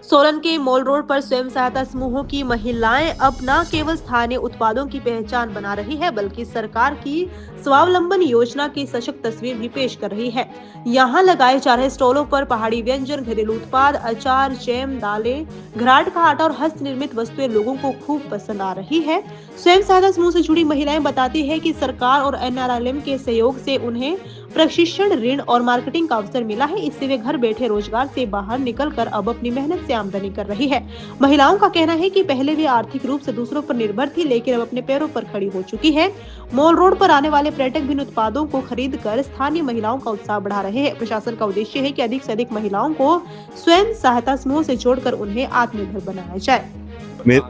सोलन के mall road पर स्वयं सहायता समूहों की महिलाएं अब न केवल स्थानीय उत्पादों की पहचान बना रही है, बल्कि सरकार की स्वावलंबन योजना की सशक्त तस्वीर भी पेश कर रही है। यहां लगाए जा रहे स्टॉलों पर पहाड़ी व्यंजन, घरेलू उत्पाद, अचार, जैम, दालें, घराट का आटा और हस्त निर्मित वस्तुएं लोगों को खूब पसंद आ रही है। स्वयं सहायता समूह से जुड़ी महिलाएं बताती है कि सरकार और NRLM के सहयोग से उन्हें प्रशिक्षण, ऋण और मार्केटिंग का अवसर मिला है। इससे वे घर बैठे रोजगार से बाहर निकलकर अब अपनी मेहनत से आमदनी कर रही है। महिलाओं का कहना है कि पहले वे आर्थिक रूप से दूसरों पर निर्भर थी, लेकिन अब अपने पैरों पर खड़ी हो चुकी है। मॉल रोड पर आने वाले पर्यटक भिन्न उत्पादों को खरीद कर स्थानीय महिलाओं का उत्साह बढ़ा रहे हैं। प्रशासन का उद्देश्य है कि अधिक से अधिक महिलाओं को स्वयं सहायता समूह से जोड़कर उन्हें आत्मनिर्भर बनाया जाए।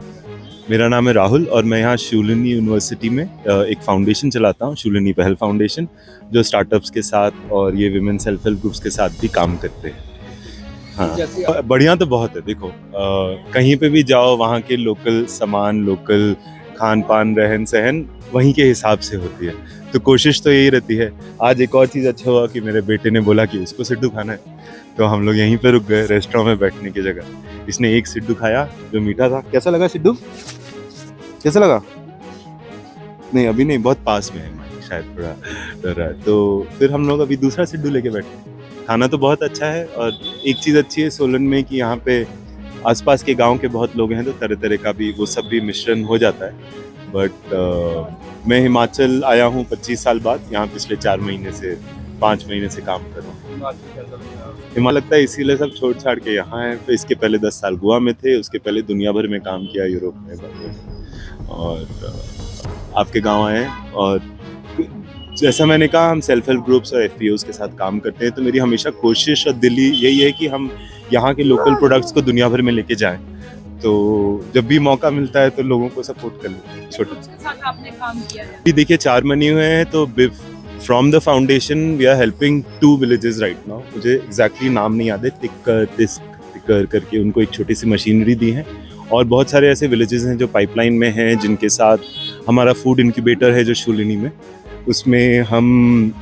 मेरा नाम है राहुल और मैं यहाँ शूलिनी यूनिवर्सिटी में एक फाउंडेशन चलाता हूँ, शूलिनी पहल फाउंडेशन, जो स्टार्टअप्स के साथ और ये विमेन सेल्फ हेल्प ग्रुप्स के साथ भी काम करते हैं। हाँ, बढ़िया तो बहुत है। देखो, कहीं पे भी जाओ वहाँ के लोकल सामान, लोकल खान पान, रहन सहन वहीं के हिसाब से होती है, तो कोशिश तो यही रहती है। आज एक और चीज़ अच्छा हुआ कि मेरे बेटे ने बोला कि उसको सिड्डू खाना है, तो हम लोग यहीं पे रुक गए रेस्टोरेंट में बैठने की जगह। इसने एक सिड्डू खाया जो मीठा था। कैसा लगा सिड्डू? कैसा लगा? नहीं, अभी नहीं, बहुत पास में है, शायद थोड़ा डर रहा है। तो फिर हम लोग अभी दूसरा सिड्डू लेके बैठे। खाना तो बहुत अच्छा है, और एक चीज़ अच्छी है सोलन में कि यहाँ पे आसपास के गांव के बहुत लोग हैं, तो तरह तरह का भी वो सब भी मिश्रण हो जाता है। बट मैं हिमाचल आया हूँ 25 साल बाद, यहाँ पिछले 5 महीने से काम कर रहा हूँ। हिमाचल लगता है इसीलिए सब छोड़ छाड़ के यहाँ है। तो इसके पहले 10 साल गोवा में थे, उसके पहले दुनिया भर में काम किया, यूरोप में, और आपके गाँव आए। और जैसा मैंने कहा, हम सेल्फ हेल्प ग्रुप्स और FPOs के साथ काम करते हैं, तो मेरी हमेशा कोशिश और दिली यही है कि हम यहाँ के लोकल प्रोडक्ट्स को दुनिया भर में लेके जाएं। तो जब भी मौका मिलता है तो लोगों को सपोर्ट कर लेते हैं। छोटे के साथ आपने काम किया है? देखिए, 4 बने हुए हैं, तो from the foundation we are helping 2 villages right now. मुझे एग्जैक्टली नाम नहीं याद है, टिक्कर करके उनको एक छोटी सी मशीनरी दी है। और बहुत सारे ऐसे विलेजेस हैं जो पाइपलाइन में हैं, जिनके साथ हमारा फूड इंक्यूबेटर है जो शूलिनी में, उसमें हम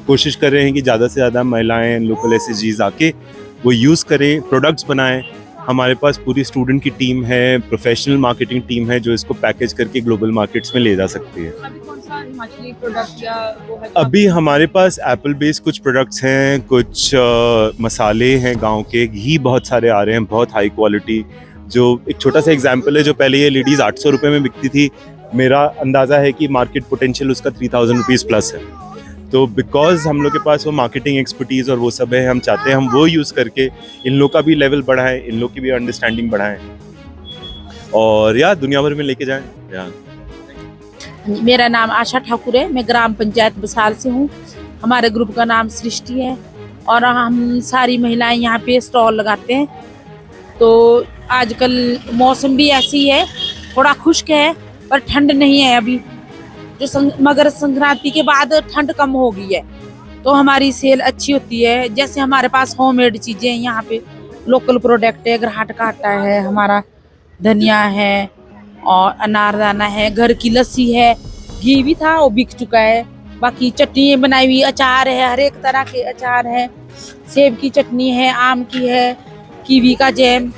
कोशिश कर रहे हैं कि ज़्यादा से ज़्यादा महिलाएं, लोकल SHGs आके वो यूज़ करें, प्रोडक्ट्स बनाएं। हमारे पास पूरी स्टूडेंट की टीम है, प्रोफेशनल मार्केटिंग टीम है, जो इसको पैकेज करके ग्लोबल मार्केट्स में ले जा सकती है। अभी कौन सा हिमाचली प्रोडक्ट या वो है? अभी हमारे पास एप्पल बेस्ड कुछ प्रोडक्ट्स हैं, कुछ मसाले हैं गांव के, घी बहुत सारे आ रहे हैं, बहुत हाई क्वालिटी। जो एक छोटा सा एग्जांपल है, जो पहले ये लेडीज़ 800 रुपये में बिकती थी, मेरा अंदाज़ा है कि मार्केट पोटेंशियल उसका 3000 रुपीज़ प्लस है। तो बिकॉज हम लोग के पास वो मार्केटिंग एक्सपर्टीज़ और वो सब है, हम चाहते हैं हम वो यूज़ करके इन लोग का भी लेवल बढ़ाएं, इन लोग की भी अंडरस्टैंडिंग बढ़ाएं, और या दुनिया भर में लेके जाएं। या मेरा नाम आशा ठाकुर है, मैं ग्राम पंचायत बसाल से हूँ। हमारे ग्रुप का नाम सृष्टि है, और हम सारी महिलाएं यहाँ पे स्टॉल लगाते हैं। तो आजकल मौसम भी ऐसी है, थोड़ा खुश्क है, पर ठंड नहीं है अभी। जो मकर संक्रांति के बाद ठंड कम हो गई है, तो हमारी सेल अच्छी होती है। जैसे हमारे पास होममेड चीज़ें हैं, यहाँ पे लोकल प्रोडक्ट है, घराट का आटा है, हमारा धनिया है और अनारदाना है, घर की लस्सी है, घी भी था वो बिक चुका है। बाकी चटनी बनाई हुई, अचार है, हर एक तरह के अचार है, सेब की चटनी है, आम की है, कीवी का जैम,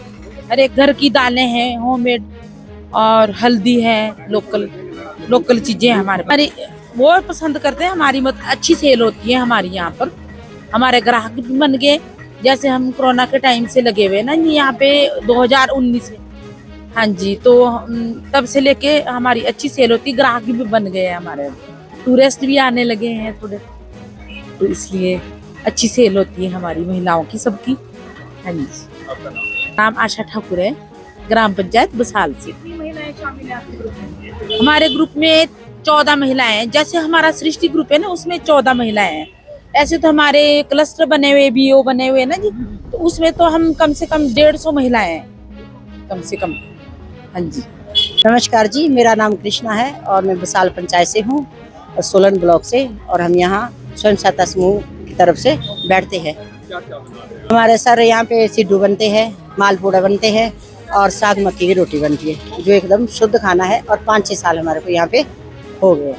हर एक घर की दालें हैं होममेड, और हल्दी है, लोकल चीजें हमारे वो पसंद करते हैं। हमारी अच्छी सेल होती है हमारी यहाँ पर, हमारे ग्राहक भी बन गए। जैसे हम कोरोना के टाइम से लगे हुए ना यहाँ पे 2019 में, हाँ जी, तो तब से लेके हमारी अच्छी सेल होती, ग्राहक भी बन गए हैं हमारे, टूरिस्ट भी आने लगे हैं थोड़े, तो इसलिए अच्छी सेल होती है हमारी महिलाओं की, सबकी। हाँ जी, नाम आशा ठाकुर है, ग्राम पंचायत बसाल से। महिलाएं शामिल हैं आपके ग्रुप में? हमारे ग्रुप में 14 महिलाएं हैं। जैसे हमारा सृष्टि ग्रुप है ना, उसमें 14 महिलाएं हैं। ऐसे तो हमारे क्लस्टर बने हुए, BO बने हुए ना जी, तो उसमें तो हम कम से कम 150 महिलाएं हैं, कम से कम। हाँ जी, नमस्कार जी, मेरा नाम कृष्णा है और मैं बसाल पंचायत से हूँ, और सोलन ब्लॉक से। और हम यहाँ स्वयं सहायता समूह की तरफ से बैठते हैं। हमारे सर यहाँ पे सिड्डू बनते हैं, मालपूड़ा बनते हैं, और साग मक्की की रोटी बनती है, जो एकदम शुद्ध खाना है। और 5-6 साल हमारे को यहाँ पे हो गए।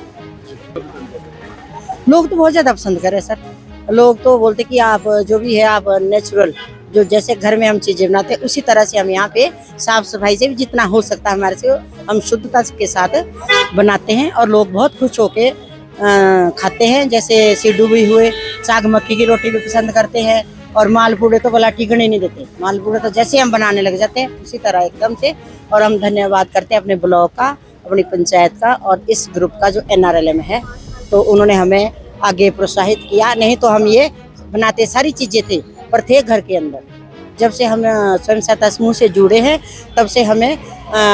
लोग तो बहुत ज़्यादा पसंद कर रहे हैं सर। लोग तो बोलते कि आप जो भी है आप नेचुरल जो जैसे घर में हम चीजें बनाते हैं उसी तरह से हम यहाँ पे साफ सफाई से भी जितना हो सकता है हमारे से हम शुद्धता के साथ बनाते हैं और लोग बहुत खुश होके खाते हैं। जैसे सिड्डू भी हुए, साग मक्की की रोटी भी पसंद करते हैं और मालपूड़े तो भला टिकने नहीं देते। मालपूड़े तो जैसे हम बनाने लग जाते हैं उसी तरह एकदम से। और हम धन्यवाद करते हैं अपने ब्लॉक का, अपनी पंचायत का और इस ग्रुप का जो NRLM है, तो उन्होंने हमें आगे प्रोत्साहित किया। नहीं तो हम ये बनाते सारी चीजें थे पर थे घर के अंदर। जब से हम स्वयं सहायता समूह से जुड़े हैं तब से हमें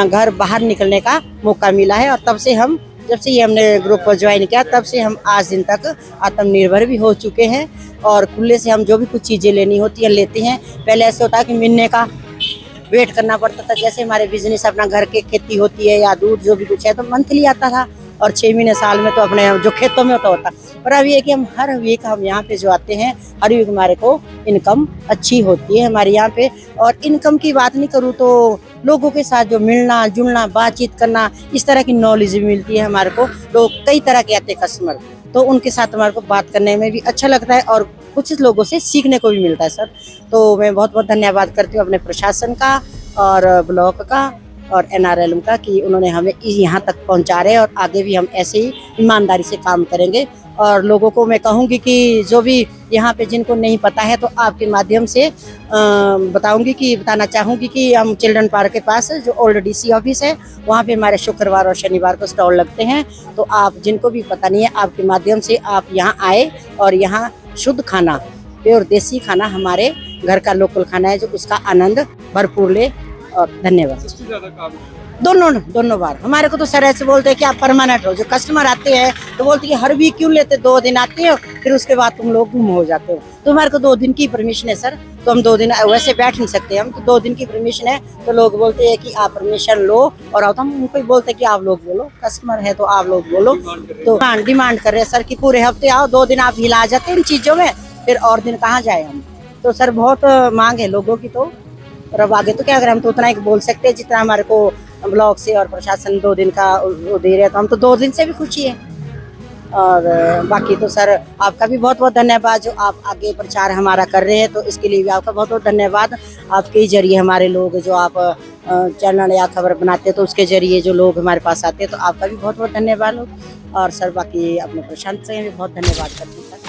घर बाहर निकलने का मौका मिला है और तब से हम जब से ये हमने ग्रुप को ज्वाइन किया तब से हम आज दिन तक आत्मनिर्भर भी हो चुके हैं और खुले से हम जो भी कुछ चीज़ें लेनी होती है लेते हैं। पहले ऐसे होता है कि मिलने का वेट करना पड़ता था। जैसे हमारे बिजनेस अपना घर के खेती होती है या दूध जो भी कुछ है तो मंथली आता था और 6 महीने साल में तो अपने जो खेतों में होता। पर अब ये कि हम हर वीक हम यहाँ पे जो आते हैं हर वीक हमारे को इनकम अच्छी होती है हमारे यहाँ पे। और इनकम की बात नहीं करूँ तो लोगों के साथ जो मिलना जुलना बातचीत करना इस तरह की नॉलेज भी मिलती है हमारे को। लोग कई तरह के आते हैं कस्टमर, तो उनके साथ हमारे को बात करने में भी अच्छा लगता है और कुछ लोगों से सीखने को भी मिलता है सर। तो मैं बहुत बहुत धन्यवाद करती हूँ अपने प्रशासन का और ब्लॉक का और NRLM का कि उन्होंने हमें यहाँ तक पहुँचा रहे और आगे भी हम ऐसे ही ईमानदारी से काम करेंगे। और लोगों को मैं कहूँगी कि जो भी यहाँ पे जिनको नहीं पता है तो आपके माध्यम से बताना चाहूँगी कि हम चिल्ड्रन पार्क के पास जो ओल्ड DC ऑफिस है वहाँ पे हमारे शुक्रवार और शनिवार को स्टॉल लगते हैं। तो आप जिनको भी पता नहीं है आपके माध्यम से आप यहाँ आए और यहाँ शुद्ध खाना प्योर देसी खाना हमारे घर का लोकल खाना है जो उसका आनंद भरपूर ले। और धन्यवाद। दोनों बार हमारे को तो सर ऐसे बोलते हैं कि आप परमानेंट हो। जो कस्टमर आते हैं तो बोलते हैं हर वीक क्यों लेते, 2 दिन आते हो फिर उसके बाद तुम लोग गुम हो जाते हो। तो हमारे को 2 दिन की परमिशन है सर, तो हम 2 दिन वैसे बैठ नहीं सकते हम, तो 2 दिन की परमिशन है। तो लोग बोलते हैं कि आप परमिशन लो और आओ, तो हम उनको बोलते हैं कि आप लोग बोलो, कस्टमर है तो आप लोग बोलो। तो हाँ डिमांड कर रहे हैं सर कि पूरे हफ्ते आओ, 2 दिन आप हिला जाते हैं इन चीजों में, फिर और दिन कहाँ जाए हम। तो सर बहुत मांग है लोगों की। तो और अब आगे तो क्या अगर हम तो उतना ही बोल सकते हैं जितना हमारे को ब्लॉक से और प्रशासन 2 दिन का वो दे रहे, तो हम तो 2 दिन से भी खुशी है। और बाकी तो सर आपका भी बहुत बहुत धन्यवाद जो आप आगे प्रचार हमारा कर रहे हैं, तो इसके लिए भी आपका बहुत बहुत धन्यवाद। आपके ही जरिए हमारे लोग जो आप चैनल या खबर बनाते हैं तो उसके जरिए जो लोग हमारे पास आते हैं, तो आपका भी बहुत बहुत धन्यवाद। और सर बाकी अपने प्रशांत से भी बहुत धन्यवाद करती हूँ सर।